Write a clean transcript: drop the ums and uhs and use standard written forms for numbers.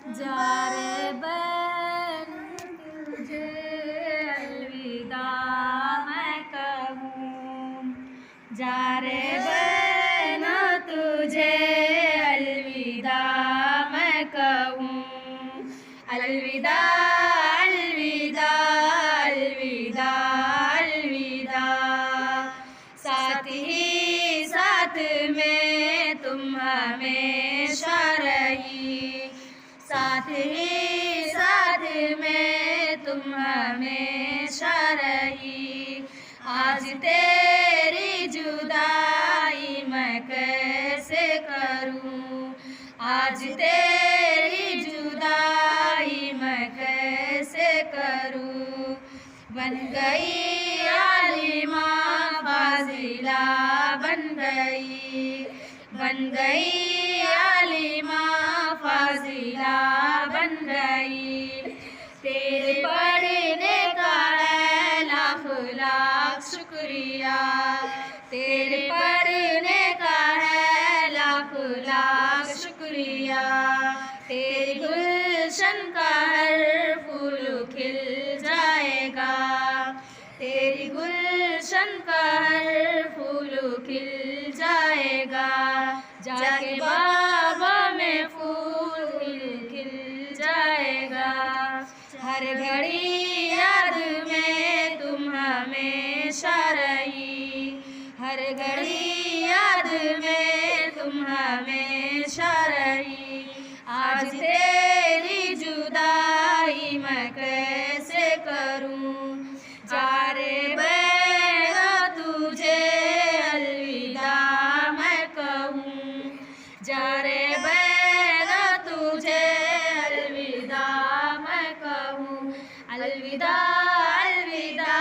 जा रे बहन तुझे अलविदा मैं कहूँ, जा रे बहन तुझे अलविदा मैं कहूँ। अलविदा अलविदा अलविदा अलविदा, साथ ही साथ में तुम हमेशा रही, साथ ही साथ में तुम हमेशा रही। आज तेरी जुदाई मैं कैसे करूं, आज तेरी जुदाई मैं कैसे करूं। बन गई आलिमा फाजिला बन गई, बन गई आलिमा फाजिला बन गई। तेरे पढ़ने का है लाख लाख शुक्रिया, तेरे पढ़ने का है लाख लाख शुक्रिया। तेरे गुलशन का हर फूल खिल जाएगा, तेरी गुलशन का हर फूल खिल जाएगा। जाके बाबा में फूल खिल जाएगा। हर घड़ी याद में तुम हमेशा रही, हर घड़ी याद में तुम हमेशा रही। आज तेरी जुदाई मैं कैसे करूं, जा रे बहना तुझे अलविदा मैं कहूँ, जा रे बहना तुझे अलविदा मैं कहूँ। अलविदा अलविदा